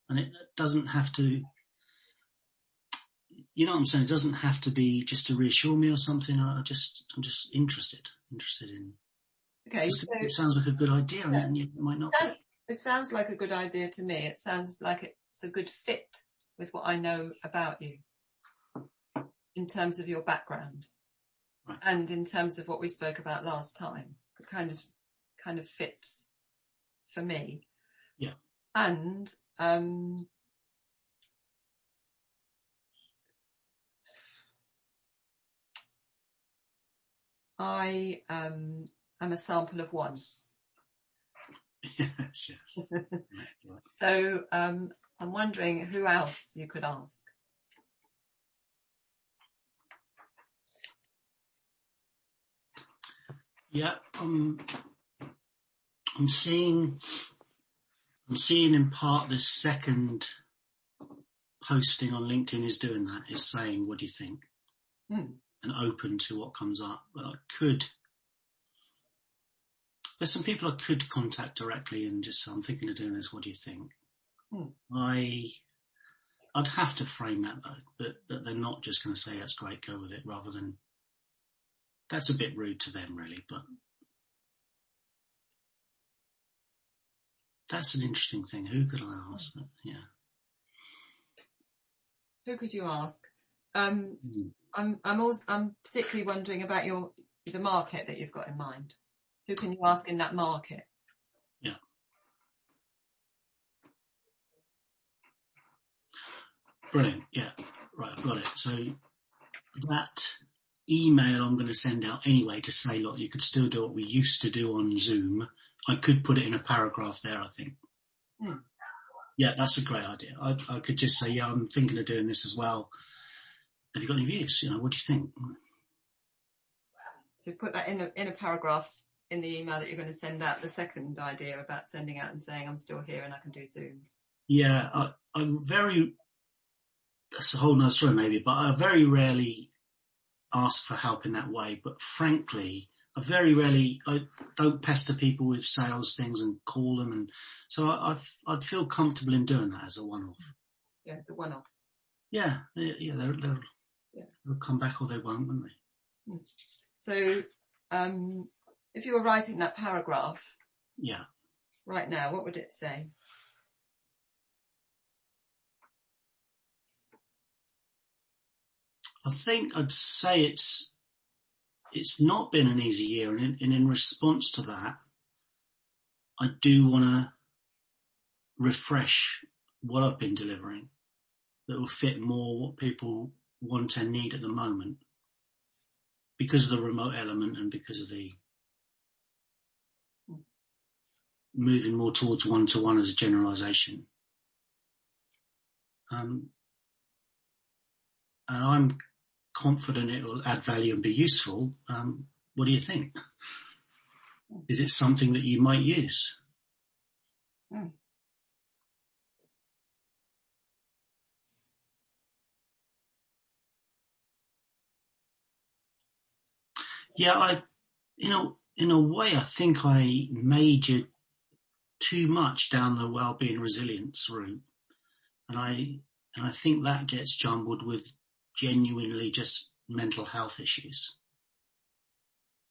And it doesn't have to, you know what I'm saying? It doesn't have to be just to reassure me or something. I'm just interested in. Okay. So, it sounds like a good idea, and yet it might not be. It sounds like a good idea to me. It sounds like it's a good fit with what I know about you in terms of your background, right, and in terms of what we spoke about last time. It kind of fits for me. Yeah. And I am a sample of one. Yes. So I'm wondering who else you could ask. Yeah, I'm seeing in part this second posting on LinkedIn is doing that, is saying, what do you think? And open to what comes up. But there's some people I could contact directly and just say, I'm thinking of doing this, what do you think? I'd have to frame that though, that they're not just going to say, that's great, go with it, rather than, that's a bit rude to them really, but that's an interesting thing. Who could I ask? Yeah. Who could you ask? I'm particularly wondering about the market that you've got in mind. Who can you ask in that market? Yeah. Brilliant. Yeah. Right. I've got it. So that email I'm going to send out anyway to say, look, you could still do what we used to do on Zoom. I could put it in a paragraph there, I think. Yeah, that's a great idea. I could just say, yeah, I'm thinking of doing this as well. Have you got any views? What do you think? So put that in a paragraph in the email that you're going to send out, the second idea about sending out and saying, I'm still here and I can do Zoom. Yeah, that's a whole nother story maybe, but I very rarely ask for help in that way. But frankly, I don't pester people with sales things and call them. And so I'd feel comfortable in doing that as a one-off. Yeah, it's a one-off. Yeah, they'll come back or they won't, won't they? So, if you were writing that paragraph, yeah, right now, what would it say? I think I'd say it's not been an easy year, and in response to that, I do want to refresh what I've been delivering that will fit more what people want and need at the moment, because of the remote element and because of the moving more towards one-to-one as a generalisation. And I'm confident it will add value and be useful. What do you think? Is it something that you might use? Yeah, in a way, I think I majored too much down the wellbeing resilience route, and I think that gets jumbled with genuinely just mental health issues,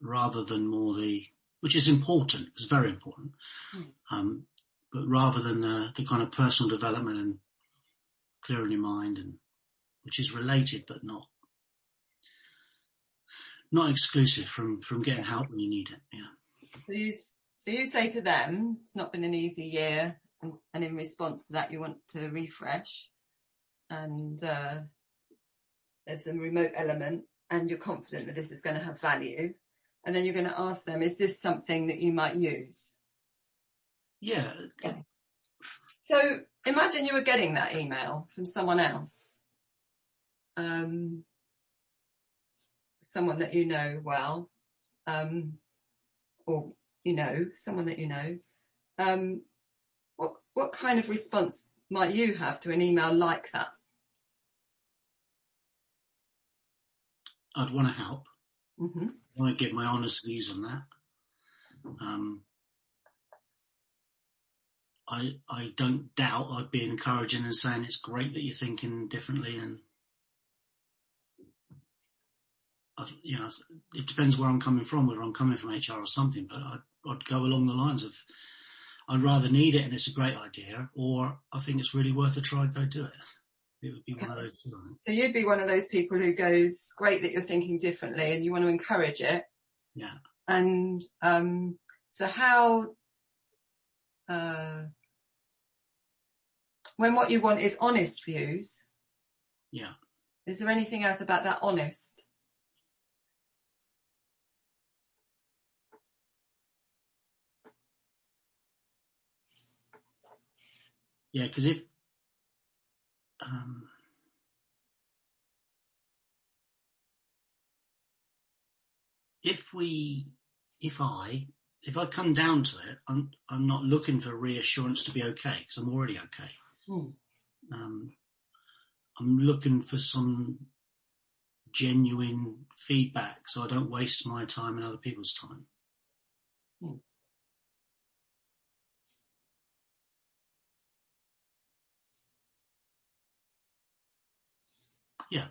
rather than more which is important, it's very important, but rather than the kind of personal development and clearing your mind, and which is related but not exclusive from getting help when you need it. Yeah. So you say to them, it's not been an easy year, and in response to that, you want to refresh, and there's a remote element, and you're confident that this is going to have value, and then you're going to ask them, is this something that you might use? Yeah. Okay. So imagine you were getting that email from someone else, someone that you know well, or someone that you know. What kind of response might you have to an email like that? I'd want to help. Mm-hmm. I want to give my honest views on that. I don't doubt I'd be encouraging and saying it's great that you're thinking differently, and it depends where I'm coming from, whether I'm coming from HR or something, but I'd go along the lines of I'd rather need it and it's a great idea, or I think it's really worth a try, go do it. It would be one of those two. So you'd be one of those people who goes, great that you're thinking differently and you want to encourage it. Yeah. And so how, when what you want is honest views, yeah, is there anything else about that honest? Yeah, because if I come down to it, I'm not looking for reassurance to be okay, because I'm already okay. I'm looking for some genuine feedback so I don't waste my time and other people's time. Yeah,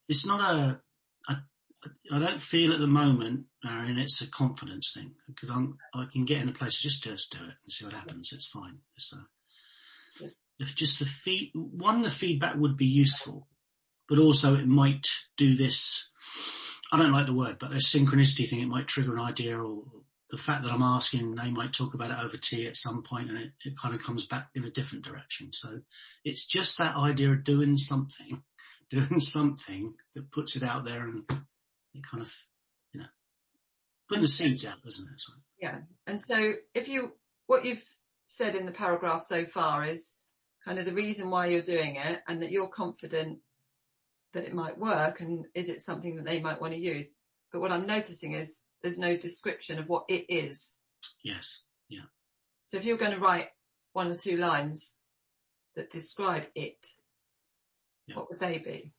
it's not I don't feel at the moment, Marion, it's a confidence thing, because I can get in a place just do it and see what happens. It's fine. If just the feedback would be useful, but also it might do this. I don't like the word, but this synchronicity thing, it might trigger an idea, or the fact that I'm asking, they might talk about it over tea at some point, and it kind of comes back in a different direction. So it's just that idea of doing something that puts it out there, and it kind of, putting the seeds out, doesn't it? So, yeah. And so what you've said in the paragraph so far is kind of the reason why you're doing it, and that you're confident that it might work, and is it something that they might want to use? But what I'm noticing is there's no description of what it is. Yes. Yeah. So if you're going to write 1 or 2 lines that describe it, what would they be?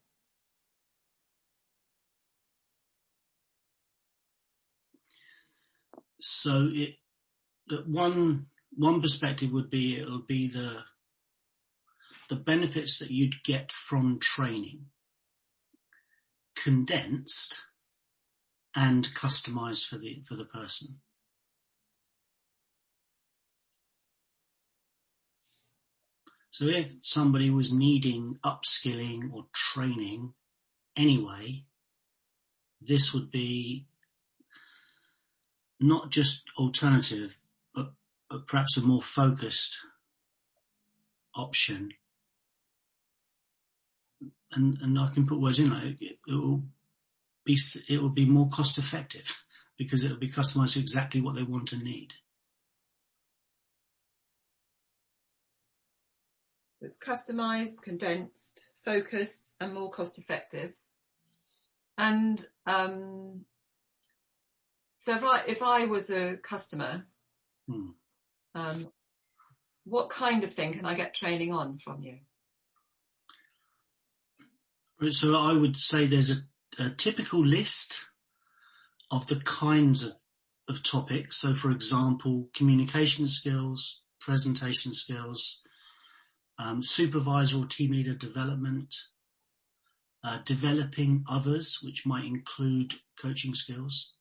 So one perspective would be, it'll be the benefits that you'd get from training, condensed and customized for the person. So if somebody was needing upskilling or training anyway, this would be not just alternative, but perhaps a more focused option. And I can put words in like it will be more cost effective, because it will be customized to exactly what they want and need. It's customized, condensed, focused, and more cost effective. And so if I was a customer, what kind of thing can I get training on from you? So I would say there's a typical list of the kinds of topics. So, for example, communication skills, presentation skills, supervisor or team leader development, developing others, which might include coaching skills.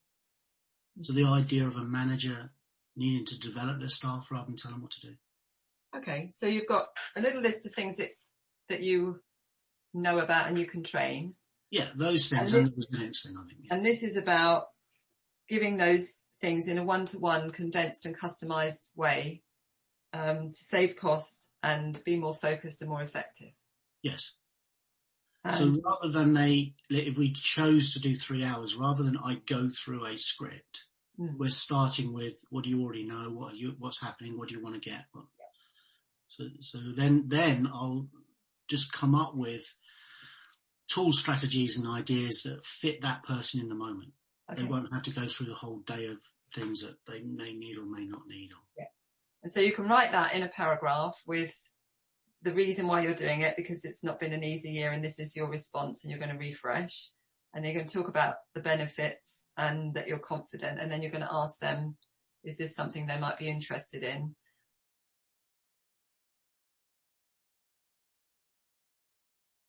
So the idea of a manager needing to develop their staff rather than tell them what to do. Okay, so you've got a little list of things that you know about and you can train. Yeah, those things, and the resilience thing, I think. Yeah. And this is about giving those things in a one-to-one, condensed and customised way to save costs and be more focused and more effective. Yes. So rather than if we chose to do 3 hours, rather than I go through a script, we're starting with what do you already know, what's happening, what do you want to get. So then I'll just come up with tool strategies and ideas that fit that person in the moment. Okay. They won't have to go through the whole day of things that they may need or may not need. And so you can write that in a paragraph with the reason why you're doing it, because it's not been an easy year and this is your response, and you're going to refresh, and you're going to talk about the benefits and that you're confident, and then you're going to ask them is this something they might be interested in?